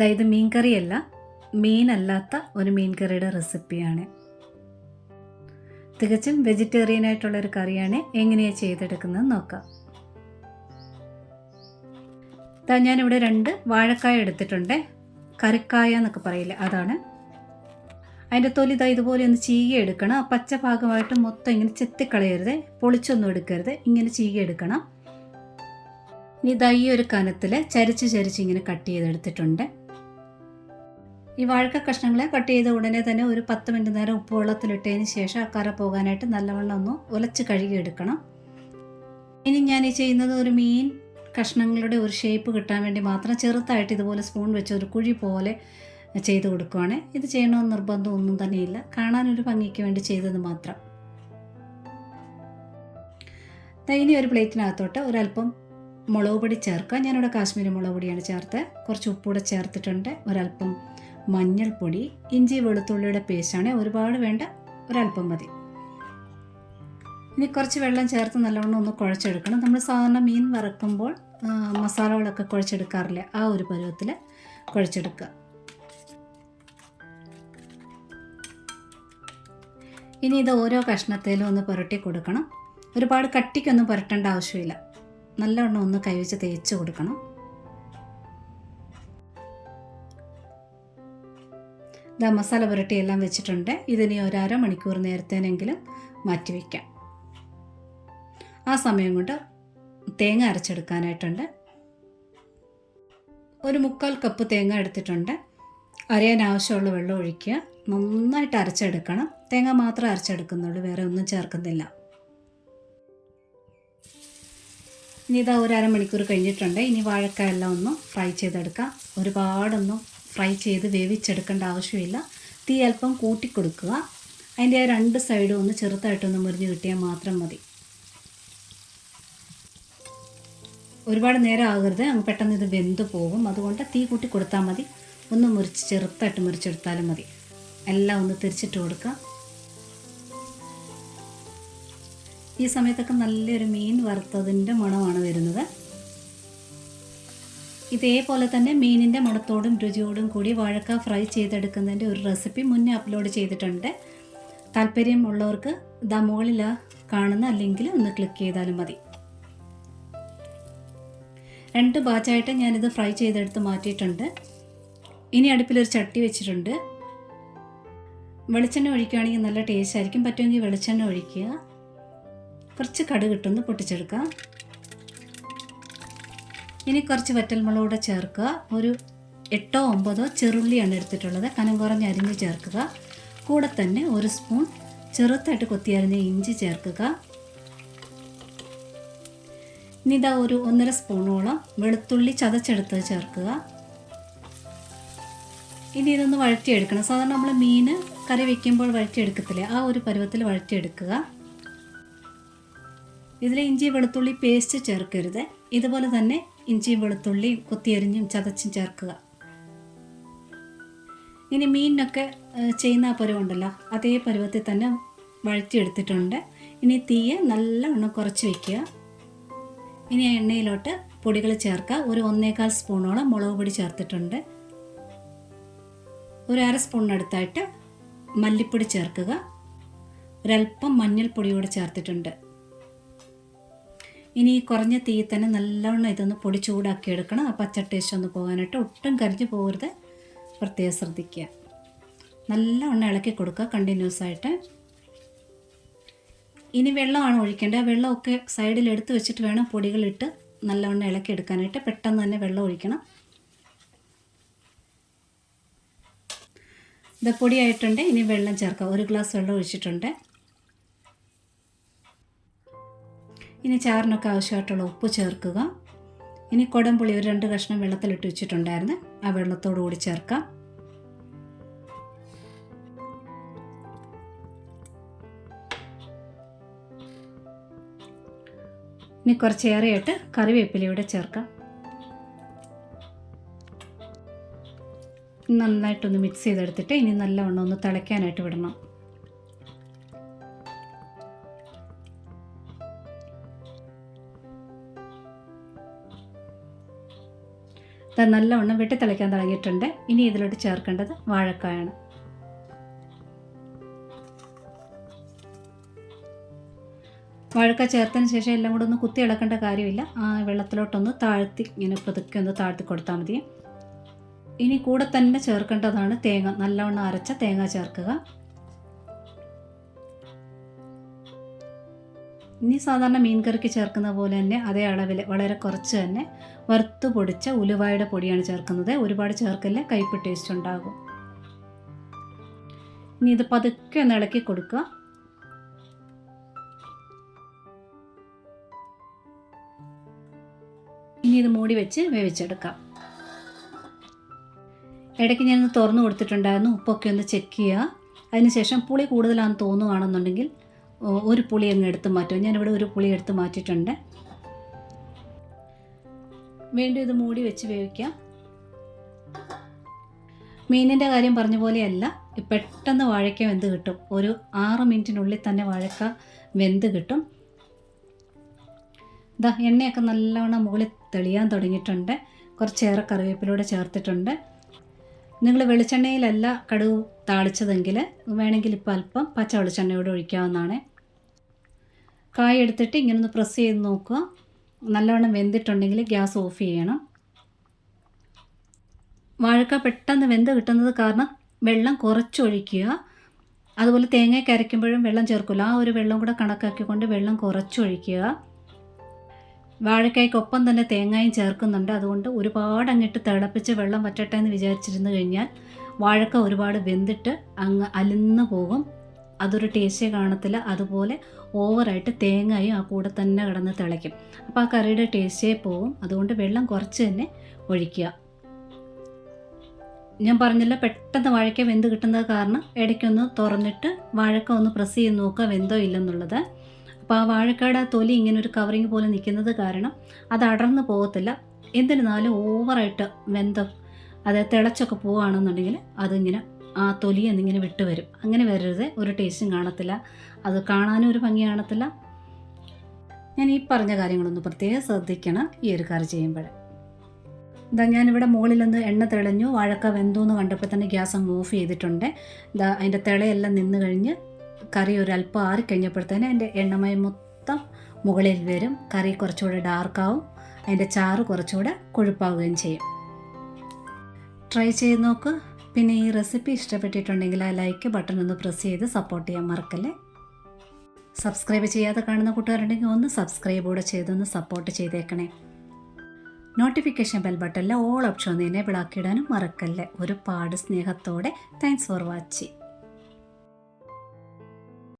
ഇത് മീൻ കറിയല്ല, മീനല്ലാത്ത ഒരു മീൻ കറിയുടെ റെസിപ്പിയാണ്. തികച്ചും വെജിറ്റേറിയൻ ആയിട്ടുള്ളൊരു കറിയാണ്. എങ്ങനെയാണ് ചെയ്തെടുക്കുന്നത് നോക്കാം. ഞാനിവിടെ 2 വാഴക്കായ എടുത്തിട്ടുണ്ട്. കറിക്കായ എന്നൊക്കെ പറയില്ല, അതാണ്. അതിൻ്റെ തൊലി ഇതുപോലെ ഒന്ന് ചീകി എടുക്കണം. ആ പച്ച ഭാഗമായിട്ട് മൊത്തം ഇങ്ങനെ ചെത്തിക്കളയരുത്, പൊളിച്ചൊന്നും എടുക്കരുത്, ഇങ്ങനെ ചീകി എടുക്കണം. ഇനി ഈ ഒരു കനത്തിൽ ചരിച്ച് ഇങ്ങനെ കട്ട് ചെയ്തെടുത്തിട്ടുണ്ട്. ഈ വാഴക്ക കഷ്ണങ്ങളെ കട്ട് ചെയ്ത ഉടനെ തന്നെ ഒരു 10 മിനിറ്റ് നേരം ഉപ്പ് വെള്ളത്തിലിട്ടതിന് ശേഷം ആ കറ പോകാനായിട്ട് നല്ലവണ്ണം ഒന്ന് ഉലച്ച് കഴുകിയെടുക്കണം. ഇനി ഞാൻ ഈ ചെയ്യുന്നത് ഒരു മീൻ കഷ്ണങ്ങളുടെ ഒരു ഷേപ്പ് കിട്ടാൻ വേണ്ടി മാത്രം ചെറുതായിട്ട് ഇതുപോലെ സ്പൂൺ വെച്ച് ഒരു കുഴി പോലെ ചെയ്ത് കൊടുക്കുവാണ്. ഇത് ചെയ്യണമെന്ന് നിർബന്ധം ഒന്നും തന്നെയില്ല, കാണാനൊരു ഭംഗിക്ക് വേണ്ടി ചെയ്തത് മാത്രം. ഇനി ഒരു പ്ലേറ്റിനകത്തോട്ട് ഒരല്പം മുളക് പൊടി ചേർക്കുക. ഞാനിവിടെ കാശ്മീരി മുളക് പൊടിയാണ് ചേർത്ത്. കുറച്ച് ഉപ്പൂടെ ചേർത്തിട്ടുണ്ട്. ഒരല്പം മഞ്ഞൾപ്പൊടി, ഇഞ്ചി വെളുത്തുള്ളിയുടെ പേസ്റ്റാണ്, ഒരുപാട് വേണ്ട, ഒരല്പം മതി. ഇനി കുറച്ച് വെള്ളം ചേർത്ത് നല്ലവണ്ണം ഒന്ന് കുഴച്ചെടുക്കണം. നമ്മൾ സാധാരണ മീൻ വറക്കുമ്പോൾ മസാലകളൊക്കെ കുഴച്ചെടുക്കാറില്ലേ, ആ ഒരു പരുവത്തിൽ കുഴച്ചെടുക്കുക. ഇനി ഇത് ഓരോ കഷ്ണത്തിലും ഒന്ന് പുരട്ടി കൊടുക്കണം. ഒരുപാട് കട്ടിക്കൊന്നും പുരട്ടേണ്ട ആവശ്യമില്ല, നല്ലവണ്ണം ഒന്ന് കൈവച്ച് തേച്ച് കൊടുക്കണം. മസാല പുരട്ടി എല്ലാം വെച്ചിട്ടുണ്ട്. ഇതിനി ഒരു അരമണിക്കൂർ നേരത്തേനെങ്കിലും മാറ്റി വയ്ക്കാം. ആ സമയം കൊണ്ട് തേങ്ങ അരച്ചെടുക്കാനായിട്ടുണ്ട്. ഒരു 3/4 കപ്പ് തേങ്ങ എടുത്തിട്ടുണ്ട്. അരയാൻ ആവശ്യമുള്ള വെള്ളം ഒഴിക്കുക. നന്നായിട്ട് അരച്ചെടുക്കണം. തേങ്ങ മാത്രമേ അരച്ചെടുക്കുന്നുള്ളൂ, വേറെ ഒന്നും ചേർക്കുന്നില്ല. ഇനി ഒരു അരമണിക്കൂർ കഴിഞ്ഞിട്ടുണ്ട്. ഇനി വാഴക്കായ എല്ലാം ഒന്ന് ഫ്രൈ ചെയ്തെടുക്കാം. ഒരുപാടൊന്നും ഫ്രൈ ചെയ്ത് വേവിച്ചെടുക്കേണ്ട ആവശ്യമില്ല. തീ അല്പം കൂട്ടിക്കൊടുക്കുക. അതിൻ്റെ 2 സൈഡും ഒന്ന് ചെറുതായിട്ടൊന്ന് മുരിഞ്ഞ് കിട്ടിയാൽ മാത്രം മതി. ഒരുപാട് നേരം ആകരുത്, അങ്ങ് പെട്ടെന്ന് ഇത് വെന്ത് പോകും. അതുകൊണ്ട് തീ കൂട്ടി കൊടുത്താൽ മതി. ഒന്ന് ചെറുതായിട്ട് മുറിച്ചെടുത്താലും മതി. എല്ലാം ഒന്ന് തിരിച്ചിട്ട് കൊടുക്കുക. ഈ സമയത്തൊക്കെ നല്ലൊരു മീൻ വറുത്തതിൻ്റെ മണമാണ് വരുന്നത്. ഇതേപോലെ തന്നെ മീനിൻ്റെ മണത്തോടും രുചിയോടും കൂടി വാഴക്ക ഫ്രൈ ചെയ്തെടുക്കുന്നതിൻ്റെ ഒരു റെസിപ്പി മുന്നേ അപ്ലോഡ് ചെയ്തിട്ടുണ്ട്. താല്പര്യമുള്ളവർക്ക് മുകളിൽ കാണുന്ന അല്ലെങ്കിൽ ഒന്ന് ക്ലിക്ക് ചെയ്താലും മതി. 2 ബാച്ചായിട്ട് ഞാനിത് ഫ്രൈ ചെയ്തെടുത്ത് മാറ്റിയിട്ടുണ്ട്. ഇനി അടുപ്പിലൊരു ചട്ടി വെച്ചിട്ടുണ്ട്. വെളിച്ചെണ്ണ ഒഴിക്കുകയാണെങ്കിൽ നല്ല ടേസ്റ്റ് ആയിരിക്കും. പറ്റുമെങ്കിൽ വെളിച്ചെണ്ണ ഒഴിക്കുക. കുറച്ച് കടുക് ഇട്ടൊന്ന് പൊട്ടിച്ചെടുക്കുക. ഇനി കുറച്ച് വറ്റൽമുളക് കൂടെ ചേർക്കുക. ഒരു 8 ഓ 9 ചെറുള്ളിയാണ് എടുത്തിട്ടുള്ളത്, കനം കുറഞ്ഞ് അരിഞ്ഞ് ചേർക്കുക. കൂടെ തന്നെ 1 സ്പൂൺ ചെറുതായിട്ട് കൊത്തിയരിഞ്ഞ ഇഞ്ചി ചേർക്കുക. ഇനി ഒരു 1.5 സ്പൂണോളം വെളുത്തുള്ളി ചതച്ചെടുത്ത് ചേർക്കുക. ഇനി ഇതൊന്ന് വഴറ്റിയെടുക്കണം. സാധാരണ നമ്മൾ മീൻ കറി വയ്ക്കുമ്പോൾ വഴറ്റിയെടുക്കത്തില്ലേ, ആ ഒരു പരുവത്തിൽ വഴറ്റിയെടുക്കുക. ഇതിൽ ഇഞ്ചി വെളുത്തുള്ളി പേസ്റ്റ് ചേർക്കരുത്. ഇതുപോലെ തന്നെ ഇഞ്ചിയും വെളുത്തുള്ളിയും കൊത്തിയരിഞ്ഞും ചതച്ചും ചേർക്കുക. ഇനി മീനിനൊക്കെ ചെയ്യുന്ന ആ പരുവുണ്ടല്ലോ, അതേ പരുവത്തിൽ തന്നെ വഴറ്റിയെടുത്തിട്ടുണ്ട്. ഇനി തീയെ നല്ലവണ്ണം കുറച്ച് വയ്ക്കുക. ഇനി എണ്ണയിലോട്ട് പൊടികൾ ചേർക്കുക. ഒരു 1.25 സ്പൂണോളം മുളക് പൊടി ചേർത്തിട്ടുണ്ട്. ഒരു 1/2 സ്പൂണിനടുത്തായിട്ട് മല്ലിപ്പൊടി ചേർക്കുക. ഒരല്പം മഞ്ഞൾപ്പൊടി കൂടെ ചേർത്തിട്ടുണ്ട്. ഇനി കുറഞ്ഞ തീയിൽ തന്നെ നല്ലവണ്ണം ഇതൊന്ന് പൊടി ചൂടാക്കി എടുക്കണം. ആ പച്ച ടേസ്റ്റ് ഒന്ന് പോകാനായിട്ട് ഒട്ടും കരിഞ്ഞു പോകരുത്, പ്രത്യേകം ശ്രദ്ധിക്കുക. നല്ലവണ്ണം ഇളക്കി കൊടുക്കുക കണ്ടിന്യൂസ് ആയിട്ട്. ഇനി വെള്ളമാണ് ഒഴിക്കേണ്ടത്. ആ വെള്ളമൊക്കെ സൈഡിൽ എടുത്ത് വെച്ചിട്ട് വേണം പൊടികളിട്ട് നല്ലവണ്ണം ഇളക്കി എടുക്കാനായിട്ട്. പെട്ടെന്ന് തന്നെ വെള്ളം ഒഴിക്കണം. ഇത് പൊടിയായിട്ടുണ്ട്. ഇനി വെള്ളം ചേർക്കുക. 1 ഗ്ലാസ് വെള്ളം ഒഴിച്ചിട്ടുണ്ട്. ഇനി ചാറിനൊക്കെ ആവശ്യമായിട്ടുള്ള ഉപ്പ് ചേർക്കുക. ഇനി കുടംപുളി ഒരു 2 കഷ്ണം വെള്ളത്തിലിട്ട് വെച്ചിട്ടുണ്ടായിരുന്നു, ആ വെള്ളത്തോടു കൂടി ചേർക്കാം. ഇനി കുറച്ചേറെയായിട്ട് കറിവേപ്പിലയൂടെ ചേർക്കാം. നന്നായിട്ടൊന്ന് മിക്സ് ചെയ്തെടുത്തിട്ട് ഇനി നല്ലവണ്ണം ഒന്ന് തിളയ്ക്കാനായിട്ട് വിടണം. ഇത് നല്ലവണ്ണം വെട്ടി തിളയ്ക്കാൻ തുടങ്ങിയിട്ടുണ്ട്. ഇനി ഇതിലോട്ട് ചേർക്കേണ്ടത് വാഴക്കായാണ്. വാഴക്ക ചേർത്തതിന് ശേഷം എല്ലാം കൂടെ ഒന്ന് കുത്തി ഇളക്കേണ്ട കാര്യമില്ല. ആ വെള്ളത്തിലോട്ടൊന്ന് താഴ്ത്തി ഇങ്ങനെ പതുക്കെ ഒന്ന് താഴ്ത്തി കൊടുത്താൽ മതി. ഇനി കൂടെ തന്നെ ചേർക്കേണ്ടതാണ് തേങ്ങ. നല്ലവണ്ണം അരച്ച തേങ്ങ ചേർക്കുക. ഇനി സാധാരണ മീൻ കറിക്ക് ചേർക്കുന്ന പോലെ തന്നെ അതേ അളവിൽ വളരെ കുറച്ച് തന്നെ വറുത്ത് പൊടിച്ച ഉലുവായുടെ പൊടിയാണ് ചേർക്കുന്നത്. ഒരുപാട് ചേർക്കല്ല, കയ്പ്പ് ടേസ്റ്റ് ഉണ്ടാകും. ഇനി ഇത് പതുക്കെ ഒന്ന് ഇളക്കി കൊടുക്കുക. ഇനി ഇത് മൂടി വെച്ച് വേവിച്ചെടുക്കാം. ഇടയ്ക്ക് ഞാനൊന്ന് തുറന്നു കൊടുത്തിട്ടുണ്ടായിരുന്നു. ഉപ്പൊക്കെ ഒന്ന് ചെക്ക് ചെയ്യുക. അതിനുശേഷം പുളി കൂടുതലാണെന്ന് തോന്നുകയാണെന്നുണ്ടെങ്കിൽ ഒരു പുളി അങ്ങ് എടുത്ത് മാറ്റും. ഞാനിവിടെ ഒരു പുളി എടുത്ത് മാറ്റിയിട്ടുണ്ട്. വീണ്ടും ഇത് മൂടി വെച്ച് വേവിക്കാം. മീനിൻ്റെ കാര്യം പറഞ്ഞ പോലെയല്ല, പെട്ടെന്ന് വാഴയ്ക്ക വെന്ത് കിട്ടും. ഒരു 6 മിനിറ്റിനുള്ളിൽ തന്നെ വാഴക്ക വെന്ത് കിട്ടും. ഇതാ എണ്ണയൊക്കെ നല്ലവണ്ണം മുകളിൽ തെളിയാൻ തുടങ്ങിയിട്ടുണ്ട്. കുറച്ചേറെ കറിവേപ്പിലൂടെ ചേർത്തിട്ടുണ്ട്. നിങ്ങൾ വെളിച്ചെണ്ണയിലല്ല കടുക് താളിച്ചതെങ്കിൽ വേണമെങ്കിൽ ഇപ്പോൾ അല്പം പച്ച വെളിച്ചെണ്ണയോട് ഒഴിക്കാവുന്നതാണ്. കായ എടുത്തിട്ട് ഇങ്ങനെ ഒന്ന് പ്രസ് ചെയ്ത് നോക്കുക. നല്ലവണ്ണം വെന്തിട്ടുണ്ടെങ്കിൽ ഗ്യാസ് ഓഫ് ചെയ്യണം. വാഴക്ക പെട്ടെന്ന് വെന്ത് കിട്ടുന്നത് കാരണം വെള്ളം കുറച്ചൊഴിക്കുക. അതുപോലെ തേങ്ങയൊക്കെ അരയ്ക്കുമ്പോഴും വെള്ളം ചേർക്കില്ല. ആ ഒരു വെള്ളം കൂടെ കണക്കാക്കിക്കൊണ്ട് വെള്ളം കുറച്ചൊഴിക്കുക. വാഴക്കായ്ക്കൊപ്പം തന്നെ തേങ്ങയും ചേർക്കുന്നുണ്ട്. അതുകൊണ്ട് ഒരുപാട് അങ്ങിട്ട് തിളപ്പിച്ച് വെള്ളം വറ്റട്ടെ എന്ന് വിചാരിച്ചിരുന്നു കഴിഞ്ഞാൽ വാഴക്ക ഒരുപാട് വെന്തിട്ട് അങ്ങ് അലിന്ന് പോകും. അതൊരു ടേസ്റ്റേ കാണത്തില്ല. അതുപോലെ ഓവറായിട്ട് തേങ്ങയും ആ കൂടെ തന്നെ കിടന്ന് തിളയ്ക്കും. അപ്പോൾ ആ കറിയുടെ ടേസ്റ്റേ പോകും. അതുകൊണ്ട് വെള്ളം കുറച്ച് തന്നെ ഒഴിക്കുക. ഞാൻ പറഞ്ഞില്ല, പെട്ടെന്ന് വാഴയ്ക്ക വെന്ത് കിട്ടുന്നത് കാരണം ഇടയ്ക്കൊന്ന് തുറന്നിട്ട് വാഴക്ക ഒന്ന് പ്രസ് ചെയ്ത് നോക്കുക വെന്തോ ഇല്ലെന്നുള്ളത്. അപ്പോൾ ആ വാഴക്കയുടെ തൊലി ഇങ്ങനെ ഒരു കവറിങ് പോലെ നിൽക്കുന്നത് കാരണം അത് അടർന്ന് പോകത്തില്ല. എന്നിരുന്നാലും ഓവറായിട്ട് അതായത് തിളച്ചൊക്കെ പോവുകയാണെന്നുണ്ടെങ്കിൽ അതിങ്ങനെ ആ തൊലി എന്നിങ്ങനെ വിട്ട് വരും. അങ്ങനെ വരരുത്, ഒരു ടേസ്റ്റും കാണത്തില്ല, അത് കാണാനും ഒരു ഭംഗി കാണത്തില്ല. ഞാൻ ഈ പറഞ്ഞ കാര്യങ്ങളൊന്ന് പ്രത്യേകം ശ്രദ്ധിക്കണം ഈ ഒരു കറി ചെയ്യുമ്പോൾ. ഇതാ ഞാനിവിടെ മുകളിലൊന്ന് എണ്ണ തെളിഞ്ഞു, വാഴക്ക വെന്തു എന്ന് കണ്ടപ്പോൾ തന്നെ ഗ്യാസ് അങ്ങ് ഓഫ് ചെയ്തിട്ടുണ്ട്. ഇതാ അതിൻ്റെ തിളയെല്ലാം നിന്ന് കഴിഞ്ഞ് കറി ഒരല്പം ആറിക്കഴിഞ്ഞപ്പോഴത്തേന് അതിൻ്റെ എണ്ണമയം മൊത്തം മുകളിൽ വരും. കറി കുറച്ചുകൂടെ ഡാർക്കാവും, അതിൻ്റെ ചാറ് കുറച്ചുകൂടെ കൊഴുപ്പാവുകയും ചെയ്യും. ട്രൈ ചെയ്ത് നോക്ക്. പിന്നെ ഈ റെസിപ്പി ഇഷ്ടപ്പെട്ടിട്ടുണ്ടെങ്കിൽ ആ ലൈക്ക് ബട്ടൺ ഒന്ന് പ്രസ് ചെയ്ത് സപ്പോർട്ട് ചെയ്യാൻ മറക്കല്ലേ. സബ്സ്ക്രൈബ് ചെയ്യാതെ കാണുന്ന കൂട്ടുകാരുണ്ടെങ്കിൽ ഒന്ന് സബ്സ്ക്രൈബ് കൂടെ ചെയ്തൊന്ന് സപ്പോർട്ട് ചെയ്തേക്കണേ. നോട്ടിഫിക്കേഷൻ ബെൽ ബട്ടണിൽ ഓൾ ഓപ്ഷൻ ഒന്ന് എനേബിൾ ആക്കിയിടാനും മറക്കല്ലേ. ഒരുപാട് സ്നേഹത്തോടെ താങ്ക്സ് ഫോർ വാച്ചിങ്.